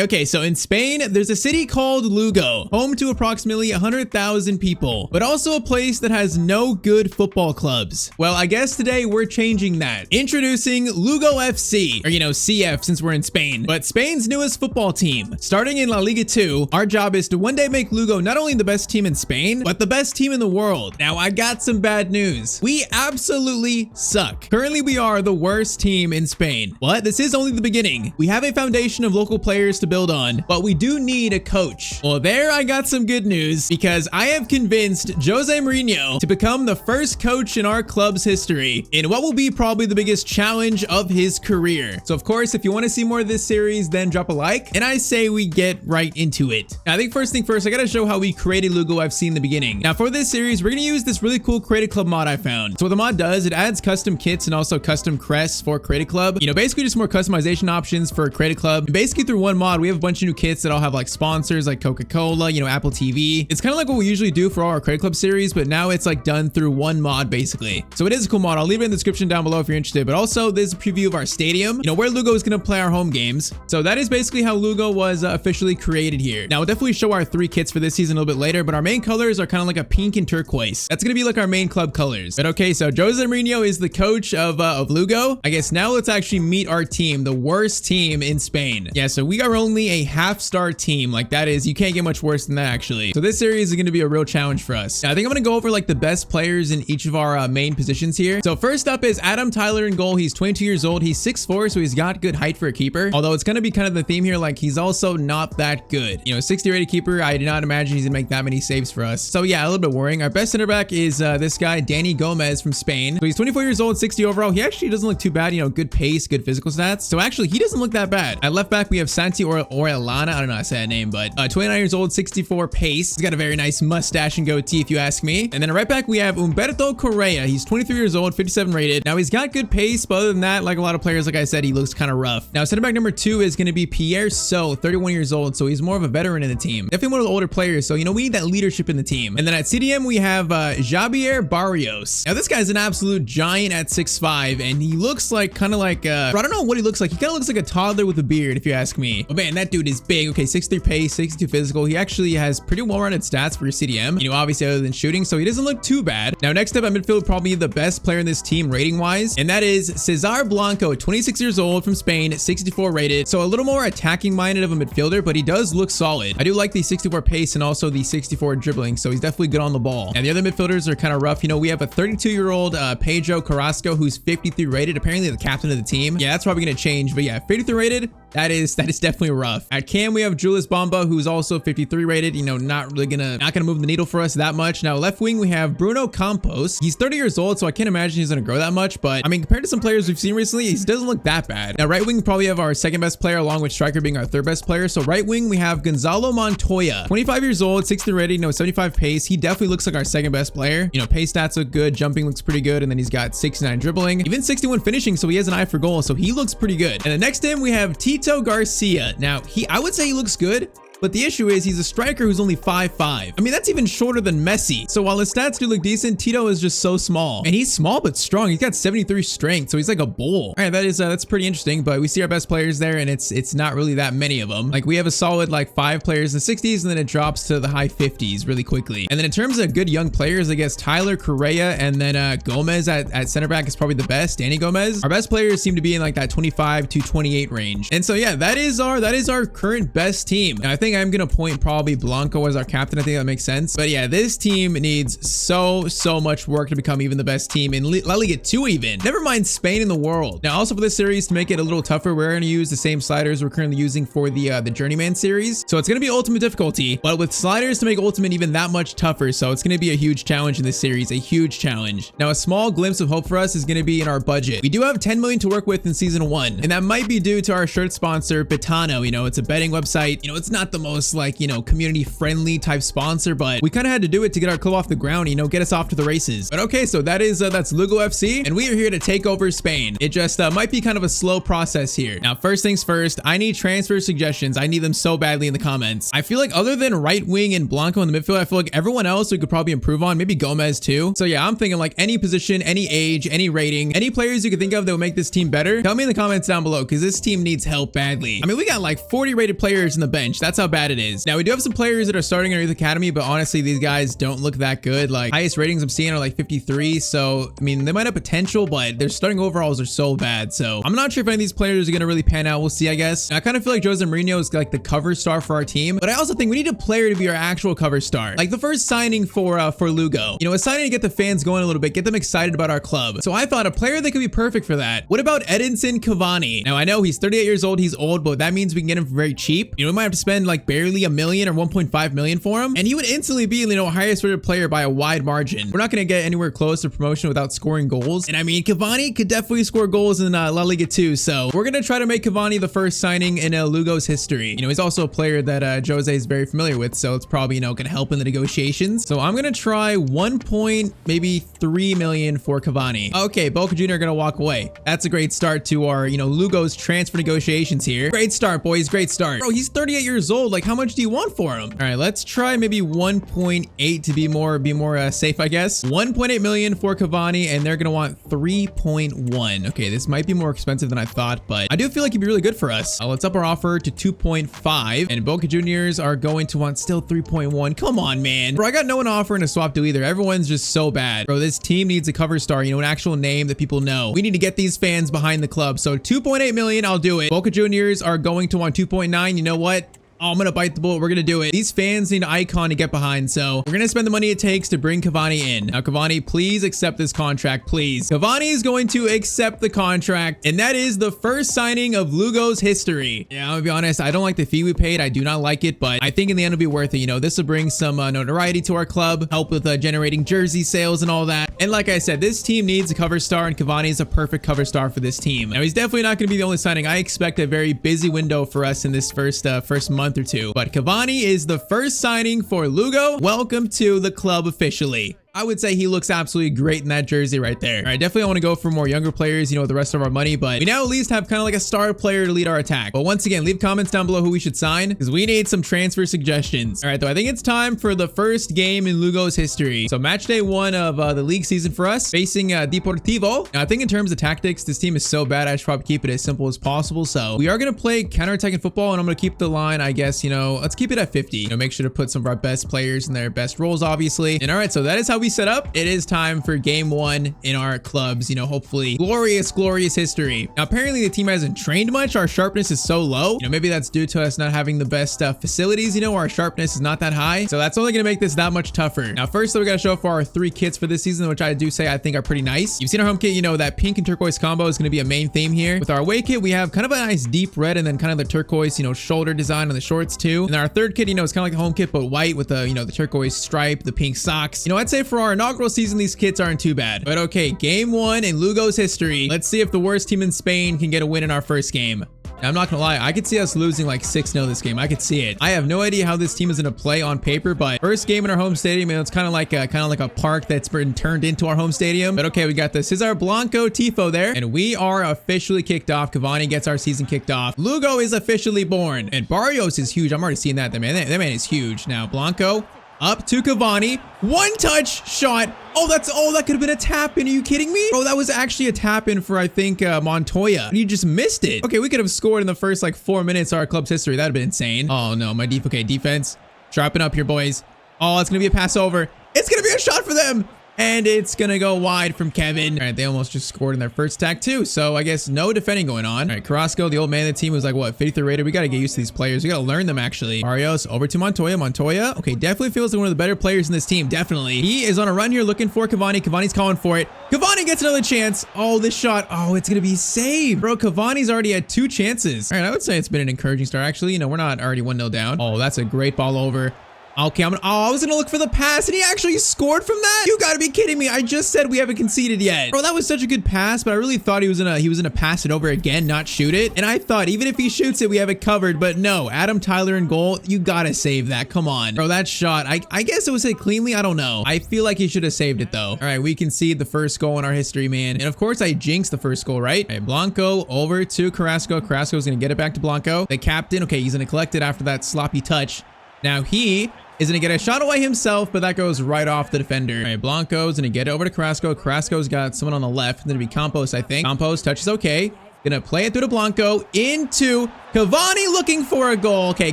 Okay, so in Spain, there's a city called Lugo, home to approximately 100,000 people, but also a place that has no good football clubs. Well, I guess today we're changing that. Introducing Lugo FC, or CF since we're in Spain, but Spain's newest football team. Starting in La Liga 2, our job is to one day make Lugo not only the best team in Spain, but the best team in the world. Now, I got some bad news. We absolutely suck. Currently, we are the worst team in Spain. But this is only the beginning. We have a foundation of local players to build on, but we do need a coach. Well, there I got some good news because I have convinced Jose Mourinho to become the first coach in our club's history in what will be probably the biggest challenge of his career. So of course, if you want to see more of this series, then drop a like, and I say we get right into it. Now, I think first thing first, I gotta show how we created Lugo FC in the beginning. Now for this series, we're gonna use this really cool Created Club mod I found. So what the mod does, it adds custom kits and also custom crests for Created Club. Basically just more customization options for Created Club. And basically through one mod, we have a bunch of new kits that all have like sponsors like Coca-Cola, Apple TV. It's kind of like what we usually do for all our Created Club series, but now it's like done through one mod basically. So it is a cool mod. I'll leave it in the description down below if you're interested, but also there's a preview of our stadium, where Lugo is going to play our home games. So that is basically how Lugo was officially created here. Now we'll definitely show our 3 kits for this season a little bit later, but our main colors are kind of like a pink and turquoise. That's going to be like our main club colors. But okay, so Jose Mourinho is the coach of Lugo. I guess now let's actually meet our team, the worst team in Spain. Yeah, so we are only a half-star team. Like that is, you can't get much worse than that actually. So this series is going to be a real challenge for us. Now, I think I'm going to go over like the best players in each of our main positions here. So first up is Adam Tyler in goal. He's 22 years old. He's 6'4", so he's got good height for a keeper. Although it's going to be kind of the theme here, like he's also not that good. 60 rated keeper. I do not imagine he's going to make that many saves for us. So yeah, a little bit worrying. Our best center back is this guy, Dani Gomez from Spain. So he's 24 years old, 60 overall. He actually doesn't look too bad. Good pace, good physical stats. So actually, he doesn't look that bad. At left back, we have Santi Orellana. I don't know how to say that name, but 29 years old, 64 pace. He's got a very nice mustache and goatee, if you ask me. And then at right back, we have Humberto Correa. He's 23 years old, 57 rated. Now, he's got good pace, but other than that, like a lot of players, like I said, he looks kind of rough. Now, center back number 2 is going to be Pierre So, 31 years old, so he's more of a veteran in the team. Definitely one of the older players, so, we need that leadership in the team. And then at CDM, we have Javier Barrios. Now, this guy's an absolute giant at 6'5", and he looks like kind of like, I don't know what he looks like. He kind of looks like a toddler with a beard, if you ask me. But man, that dude is big. Okay, 6'3" pace, 62 physical. He actually has pretty well-rounded stats for your CDM, obviously other than shooting, so he doesn't look too bad. Now, next up at midfield, probably the best player in this team rating-wise, and that is Cesar Blanco, 26 years old from Spain, 64 rated. So a little more attacking-minded of a midfielder, but he does look solid. I do like the 64 pace and also the 64 dribbling, so he's definitely good on the ball. And the other midfielders are kind of rough. We have a 32-year-old Pedro Carrasco, who's 53 rated, apparently the captain of the team. Yeah, that's probably going to change, but yeah, 53 rated, that is definitely rough. At cam, we have Julius Bamba, who's also 53 rated, not gonna move the needle for us that much. Now, left wing, we have Bruno Campos. He's 30 years old, so I can't imagine he's gonna grow that much, but I mean, compared to some players we've seen recently, he doesn't look that bad. Now, right wing, we probably have our second best player, along with striker being our third best player. So right wing, we have Gonzalo Montoya, 25 years old, 60 rated, 75 pace. He definitely looks like our second best player. Pace stats look good, jumping looks pretty good, and then he's got 69 dribbling, even 61 finishing, so he has an eye for goal, so he looks pretty good. And then next to him, we have Tito Garcia. Now, I would say he looks good, But the issue is he's a striker who's only 5'5". I mean, that's even shorter than Messi. So while his stats do look decent, Tito is just so small. And he's small but strong. He's got 73 strength, so he's like a bull. All right, that's pretty interesting. But we see our best players there, and it's not really that many of them. Like, we have a solid like 5 players in the 60s, and then it drops to the high 50s really quickly. And then in terms of good young players, I guess Tyler, Correa, and then Gomez at center back is probably the best. Dani Gomez. Our best players seem to be in like that 25 to 28 range. And so yeah, that is our current best team. And I think I'm gonna point probably Blanco as our captain. I think that makes sense. But yeah, this team needs so much work to become even the best team in La Liga 2 even. Never mind Spain in the world. Now also for this series, to make it a little tougher, we're gonna use the same sliders we're currently using for the Journeyman series. So it's gonna be ultimate difficulty, but with sliders to make ultimate even that much tougher. So it's gonna be a huge challenge in this series, a huge challenge. Now a small glimpse of hope for us is gonna be in our budget. We do have 10 million to work with in season 1, and that might be due to our shirt sponsor, Betano. You know, it's a betting website. You know, it's not the most like, you know, community friendly type sponsor, but we kind of had to do it to get our club off the ground, you know, get us off to the races. But okay, so that's Lugo FC, and we are here to take over Spain. It just might be kind of a slow process here. Now, first things first, I need transfer suggestions. I need them so badly in the comments. I feel like other than right wing and Blanco in the midfield, I feel like everyone else we could probably improve on, maybe Gomez too. So yeah, I'm thinking like any position, any age, any rating, any players you could think of that would make this team better. Tell me in the comments down below, because this team needs help badly. I mean, we got like 40 rated players in the bench. That's how bad it is. Now, we do have some players that are starting in our youth academy, but honestly, these guys don't look that good. Like, highest ratings I'm seeing are like 53. So, I mean, they might have potential, but their starting overalls are so bad. So, I'm not sure if any of these players are going to really pan out. We'll see, I guess. And I kind of feel like Jose Mourinho is like the cover star for our team, but I also think we need a player to be our actual cover star. Like the first signing for Lugo. You know, a signing to get the fans going a little bit, get them excited about our club. So I thought a player that could be perfect for that. What about Edinson Cavani? Now, I know he's 38 years old. He's old, but that means we can get him for very cheap. You know, we might have to spend like barely $1 million or 1.5 million for him, and he would instantly be, you know, highest rated player by a wide margin. We're not going to get anywhere close to promotion without scoring goals. And I mean, Cavani could definitely score goals in La Liga too. So we're going to try to make Cavani the first signing in Lugo's history. You know, he's also a player that Jose is very familiar with, so it's probably, you know, going to help in the negotiations. So I'm going to try 1.3 million for Cavani. Okay, Boca Junior are going to walk away. That's a great start to our, you know, Lugo's transfer negotiations here. Great start, boys. Great start. Bro, he's 38 years old. Like, how much do you want for him? All right, let's try maybe 1.8 to be more safe, I guess. 1.8 million for Cavani, and they're going to want 3.1. Okay, this might be more expensive than I thought, but I do feel like he'd be really good for us. Let's up our offer to 2.5, and Boca Juniors are going to want still 3.1. Come on, man. Bro, I got no one offering a swap to either. Everyone's just so bad. Bro, this team needs a cover star, you know, an actual name that people know. We need to get these fans behind the club. So 2.8 million, I'll do it. Boca Juniors are going to want 2.9. You know what? Oh, I'm gonna bite the bullet. We're gonna do it. These fans need an icon to get behind, so we're gonna spend the money it takes to bring Cavani in. Now, Cavani, please accept this contract, please. Cavani is going to accept the contract, and that is the first signing of Lugo's history. Yeah, I'm gonna be honest, I don't like the fee we paid. I do not like it, but I think in the end it'll be worth it. You know, this will bring some notoriety to our club, help with generating jersey sales and all that. And like I said, this team needs a cover star, and Cavani is a perfect cover star for this team. Now, he's definitely not gonna be the only signing. I expect a very busy window for us in this first month or two, but Cavani is the first signing for Lugo. Welcome to the club officially. I would say he looks absolutely great in that jersey right there. All right, definitely want to go for more younger players, you know, with the rest of our money, but we now at least have kind of like a star player to lead our attack. But once again, leave comments down below who we should sign, because we need some transfer suggestions. All right, though, I think it's time for the first game in Lugo's history. So match day 1 of the league season for us, facing Deportivo. Now, I think in terms of tactics, this team is so bad, I should probably keep it as simple as possible. So we are going to play counter-attacking football, and I'm going to keep the line, I guess, you know, let's keep it at 50. You know, make sure to put some of our best players in their best roles, obviously. And all right, so that is how we set up. It is time for game 1 in our club's, you know, hopefully glorious history. Now, apparently the team hasn't trained much. Our sharpness is so low. You know, maybe that's due to us not having the best facilities, you know, our sharpness is not that high. So that's only going to make this that much tougher. Now, first, we got to show off our 3 kits for this season, which I do say I think are pretty nice. You've seen our home kit, you know, that pink and turquoise combo is going to be a main theme here. With our away kit, we have kind of a nice deep red and then kind of the turquoise, you know, shoulder design on the shorts too. And our third kit, you know, it's kind of like the home kit, but white with the, you know, the turquoise stripe, the pink socks. You know, I'd say for our inaugural season, these kits aren't too bad. But okay, game 1 in Lugo's history. Let's see if the worst team in Spain can get a win in our first game. Now, I'm not gonna lie, I could see us losing like 6-0 this game. I could see it. I have no idea how this team is gonna play on paper, but first game in our home stadium, and it's kind of like a park that's been turned into our home stadium. But okay, we got this. Here's our Blanco tifo there, and we are officially kicked off. Cavani gets our season kicked off. Lugo is officially born, and Barrios is huge. I'm already seeing that. That man is huge. Now, Blanco up to Cavani. One touch shot. Oh, that could have been a tap in. Are you kidding me? Bro, that was actually a tap in for, I think, Montoya. You just missed it. Okay, we could have scored in the first like 4 minutes of our club's history. That'd have been insane. Oh no, okay, defense. Sharpen up here, boys. Oh, it's gonna be a pass over. It's gonna be a shot for them. And it's gonna go wide from Kevin. All right, they almost just scored in their first attack too. So I guess no defending going on. All right, Carrasco, the old man of the team, was like, what, 53 rated? We gotta get used to these players. We gotta learn them, actually. Barrios over to Montoya. Montoya, okay, definitely feels like one of the better players in this team. Definitely. He is on a run here looking for Cavani. Cavani's calling for it. Cavani gets another chance. Oh, this shot. Oh, it's gonna be saved. Bro, Cavani's already had 2 chances. All right, I would say it's been an encouraging start, actually. You know, we're not already 1-0 down. Oh, that's a great ball over. Okay, I was gonna look for the pass, and he actually scored from that? You gotta be kidding me. I just said we haven't conceded yet. Bro, that was such a good pass, but I really thought he was gonna pass it over again, not shoot it. And I thought even if he shoots it, we have it covered, but no. Adam Tyler in goal, you gotta save that. Come on. Bro, that shot, I guess it was hit cleanly. I don't know. I feel like he should have saved it though. All right, we concede the first goal in our history, man. And of course, I jinxed the first goal, right? All right, Blanco over to Carrasco. Carrasco's gonna get it back to Blanco. The captain, okay, he's gonna collect it after that sloppy touch. Now he is going to get a shot away himself, but that goes right off the defender. All right, Blanco's going to get it over to Carrasco. Carrasco's got someone on the left. It's going to be Campos, I think. Campos touches okay. Going to play it through to Blanco into Cavani looking for a goal. Okay,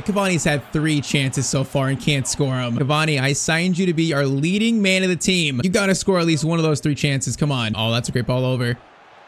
Cavani's had 3 chances so far and can't score them. Cavani, I signed you to be our leading man of the team. You got to score at least one of those 3 chances. Come on. Oh, that's a great ball over.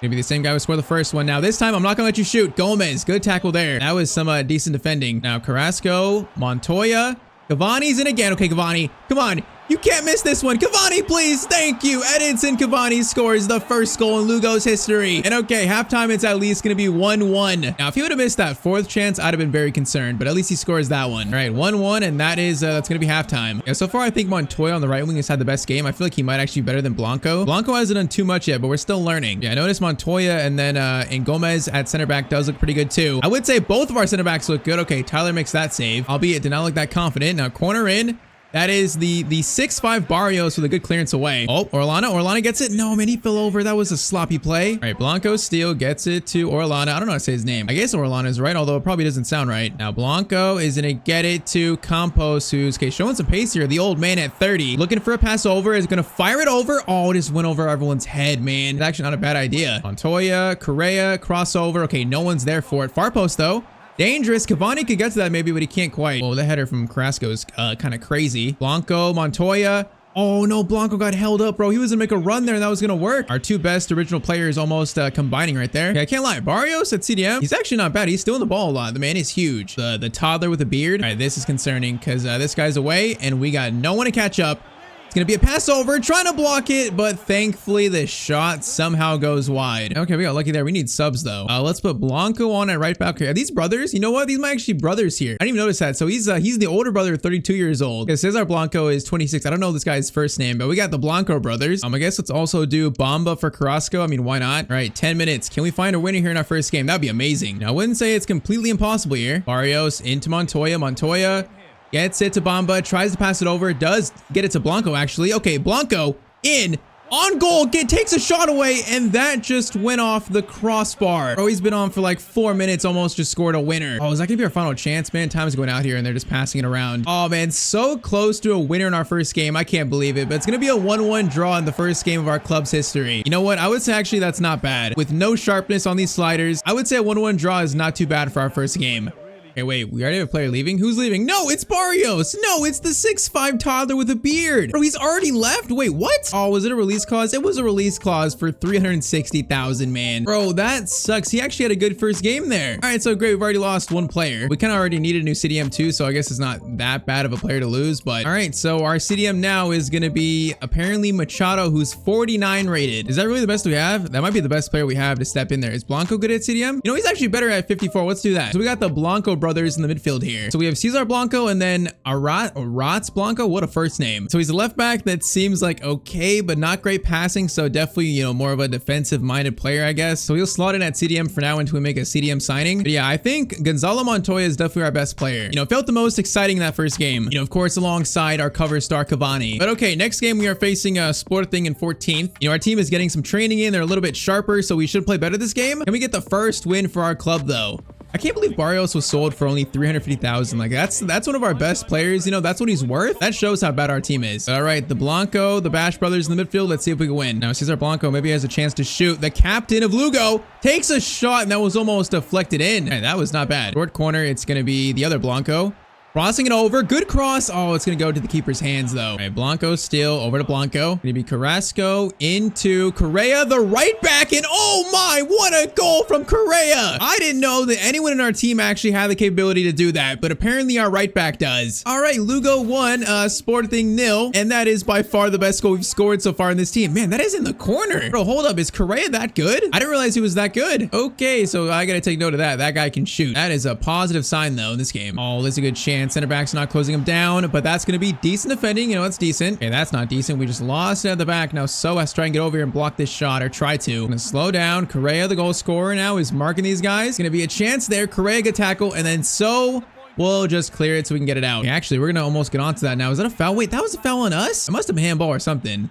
Maybe the same guy would score the first one. Now, this time, I'm not going to let you shoot. Gomez, good tackle there. That was some decent defending. Now, Carrasco, Montoya. Cavani's in again. Okay, Cavani, come on. You can't miss this one. Cavani, please. Thank you. Edinson Cavani scores the first goal in Lugo's history. And okay, halftime, it's at least going to be 1-1. Now, if he would have missed that 4th chance, I'd have been very concerned, but at least he scores that one. All right, 1-1, and that's going to be halftime. Yeah, so far, I think Montoya on the right wing has had the best game. I feel like he might actually be better than Blanco. Blanco hasn't done too much yet, but we're still learning. Yeah, I noticed Montoya and then and Gomez at center back does look pretty good too. I would say both of our center backs look good. Okay, Tyler makes that save, albeit did not look that confident. Now, corner in. That is the 6'5" Barrios with a good clearance away. Oh, Orlana gets it. No, man, he fell over. That was a sloppy play. All right, Blanco steal gets it to Orlana. I don't know how to say his name. I guess Orlana is right, although it probably doesn't sound right. Now, Blanco is going to get it to Campos, who's showing some pace here. The old man at 30. Looking for a pass over. Is going to fire it over. Oh, it just went over everyone's head, man. It's actually not a bad idea. Montoya, Correa, crossover. Okay, no one's there for it. Far post, though. Dangerous. Cavani could get to that maybe, but he can't quite. Oh, the header from Carrasco is kind of crazy. Blanco, Montoya. Oh, no, Blanco got held up, bro. He was going to make a run there, and that was going to work. Our 2 best original players almost combining right there. Okay, I can't lie. Barrios at CDM, he's actually not bad. He's stealing the ball a lot. The man is huge. The toddler with a beard. All right, this is concerning because this guy's away, and we got no one to catch up. It's going to be a pass over, trying to block it, but thankfully the shot somehow goes wide. Okay, we got lucky there. We need subs, though. Let's put Blanco on at right back here. Are these brothers? You know what? These might actually be brothers here. I didn't even notice that. So he's the older brother, 32 years old. Because Cesar Blanco is 26. I don't know this guy's first name, but we got the Blanco brothers. I guess let's also do Bamba for Carrasco. I mean, why not? All right, 10 minutes. Can we find a winner here in our first game? That'd be amazing. Now, I wouldn't say it's completely impossible here. Barrios into Montoya. Montoya gets it to Bamba, tries to pass it over, does get it to Blanco, actually. Okay, Blanco in, on goal, takes a shot away, and that just went off the crossbar. Oh, he's been on for like 4 minutes, almost just scored a winner. Oh, is that gonna be our final chance, man? Time's going out here, and they're just passing it around. Oh, man, so close to a winner in our first game. I can't believe it, but it's gonna be a 1-1 draw in the first game of our club's history. You know what? I would say, actually, that's not bad. With no sharpness on these sliders, I would say a 1-1 draw is not too bad for our first game. Okay, wait, we already have a player leaving? Who's leaving? No, it's Barrios. No, it's the 6'5" toddler with a beard. Bro, he's already left? Wait, what? Oh, was it a release clause? It was a release clause for 360,000, man. Bro, that sucks. He actually had a good first game there. All right, so great. We've already lost 1 player. We kind of already needed a new CDM too, so I guess it's not that bad of a player to lose. But all right, so our CDM now is going to be apparently Machado, who's 49 rated. Is that really the best we have? That might be the best player we have to step in there. Is Blanco good at CDM? You know, he's actually better at 54. Let's do that. So we got the Blanco brothers in the midfield here. So we have Cesar Blanco and then Arats Blanco. What a first name. So he's a left back that seems like okay, but not great passing. So definitely, you know, more of a defensive minded player, I guess. So he'll slot in at CDM for now until we make a CDM signing. But yeah, I think Gonzalo Montoya is definitely our best player. You know, felt the most exciting in that first game. You know, of course, alongside our cover star Cavani. But okay, next game we are facing Sporting in 14th. You know, our team is getting some training in. They're a little bit sharper, so we should play better this game. Can we get the first win for our club though? I can't believe Barrios was sold for only 350,000. Like that's one of our best players. You know, that's what he's worth. That shows how bad our team is. All right, the Blanco, the Bash brothers in the midfield. Let's see if we can win. Now, Cesar Blanco maybe has a chance to shoot. The captain of Lugo takes a shot, and that was almost deflected in. Hey, that was not bad. Short corner, it's going to be the other Blanco. Crossing it over. Good cross. Oh, it's going to go to the keeper's hands, though. All right, Blanco still over to Blanco. Going to be Carrasco into Correa, the right back. And oh my, what a goal from Correa. I didn't know that anyone in our team actually had the capability to do that, but apparently our right back does. All right, Lugo 1, Sporting 0. And that is by far the best goal we've scored so far in this team. Man, that is in the corner. Bro, hold up. Is Correa that good? I didn't realize he was that good. Okay, so I got to take note of that. That guy can shoot. That is a positive sign, though, in this game. Oh, there's a good chance and center back's not closing him down, but that's going to be decent defending. You know, it's decent. Okay, that's not decent. We just lost it at the back. Now So has to try and get over here and block this shot, or try to. Gonna slow down. Correa, the goal scorer, now is marking these guys. Gonna be a chance there. Correa get tackle, and then So we'll just clear it so we can get it out. Okay, actually, we're gonna almost get onto that now. Is that a foul? Wait, that was a foul on us? It must have been handball or something.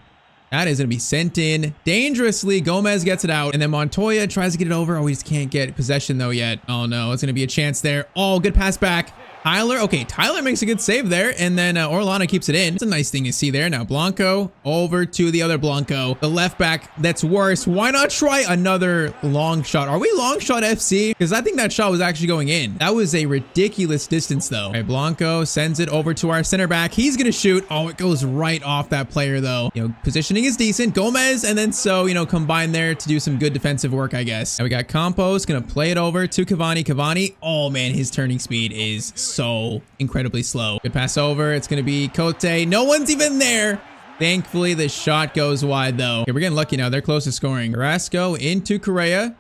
That is going to be sent in dangerously. Gomez gets it out, and then Montoya tries to get it over. Oh, we just can't get possession though yet. Oh no, it's going to be a chance there. Oh, good pass back. Tyler, okay, Tyler makes a good save there, and then Orlando keeps it in. It's a nice thing to see there. Now Blanco over to the other Blanco, the left back. That's worse. Why not try another long shot? Are we long shot FC? Because I think that shot was actually going in. That was a ridiculous distance though. All right, Blanco sends it over to our center back. He's gonna shoot. Oh, it goes right off that player though. You know, positioning is decent. Gomez and then So, you know, combined there to do some good defensive work, I guess. Now we got Campos gonna play it over to Cavani. Cavani, oh man, his turning speed is so incredibly slow. Good pass over. It's going to be Cote. No one's even there. Thankfully, the shot goes wide though. Okay, we're getting lucky now. They're close to scoring. Carrasco into Correa.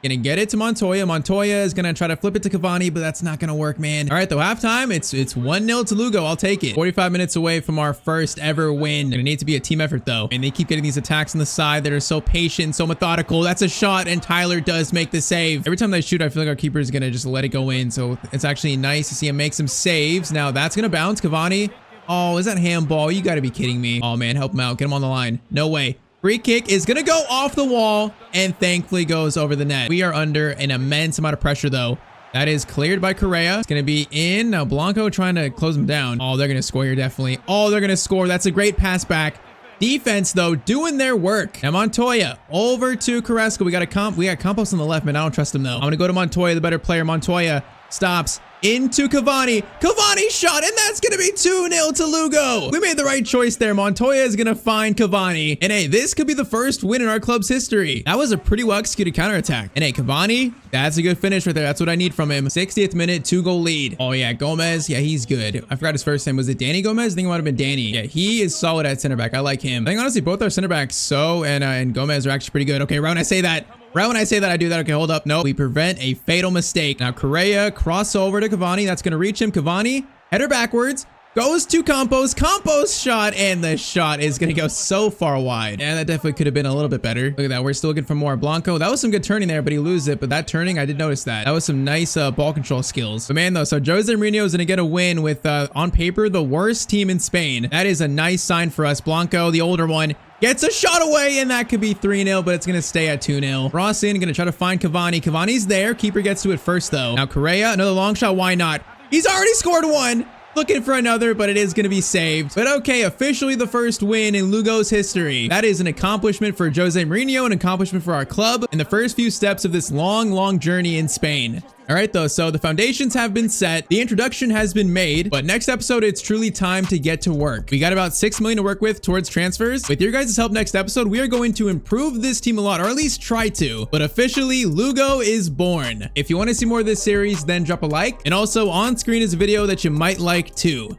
Gonna get it to Montoya. Montoya is gonna try to flip it to Cavani, but that's not gonna work, man. All right, though, halftime, it's 1-0 to Lugo. I'll take it. 45 minutes away from our first ever win. Gonna need to be a team effort, though. And they keep getting these attacks on the side that are so patient, so methodical. That's a shot, and Tyler does make the save. Every time they shoot, I feel like our keeper is gonna just let it go in. So it's actually nice to see him make some saves. Now that's gonna bounce. Cavani. Oh, is that handball? You gotta be kidding me. Oh, man, help him out. Get him on the line. No way. Free kick is going to go off the wall and thankfully goes over the net. We are under an immense amount of pressure, though. That is cleared by Correa. It's going to be in. Now, Blanco trying to close him down. Oh, they're going to score here, definitely. Oh, they're going to score. That's a great pass back. Defense, though, doing their work. Now, Montoya over to Carrasco. We got Campos on the left, man. I don't trust him, though. I'm going to go to Montoya, the better player. Montoya stops. Into Cavani. Cavani shot, and that's going to be 2-0 to Lugo. We made the right choice there. Montoya is going to find Cavani. And hey, this could be the first win in our club's history. That was a pretty well executed counterattack. And hey, Cavani, that's a good finish right there. That's what I need from him. 60th minute, 2-goal lead. Oh yeah, Gomez. Yeah, he's good. I forgot his first name. Was it Danny Gomez? I think it might have been Danny. Yeah, he is solid at center back. I like him. I think honestly, both our center backs, So and Gomez, are actually pretty good. Okay, right when I say that, I do that. Okay, hold up. No, we prevent a fatal mistake. Now, Correa, crossover to Cavani. That's going to reach him. Cavani, header backwards. Goes to Campos. Campos shot, and the shot is going to go so far wide. Yeah, that definitely could have been a little bit better. Look at that. We're still looking for more. Blanco, that was some good turning there, but he loses it. But that turning, I did notice that. That was some nice ball control skills. But man, though, so Jose Mourinho is going to get a win with, on paper, the worst team in Spain. That is a nice sign for us. Blanco, the older one, gets a shot away, and that could be 3-0, but it's going to stay at 2-0. Rossin going to try to find Cavani. Cavani's there. Keeper gets to it first, though. Now, Correa, another long shot. Why not? He's already scored one. Looking for another, but it is going to be saved. But okay, officially the first win in Lugo's history. That is an accomplishment for Jose Mourinho, an accomplishment for our club, and the first few steps of this long journey in Spain. All right, though, so the foundations have been set. The introduction has been made, but next episode, it's truly time to get to work. We got about 6 million to work with towards transfers. With your guys' help next episode, we are going to improve this team a lot, or at least try to. But officially, Lugo is born. If you want to see more of this series, then drop a like. And also on screen is a video that you might like too.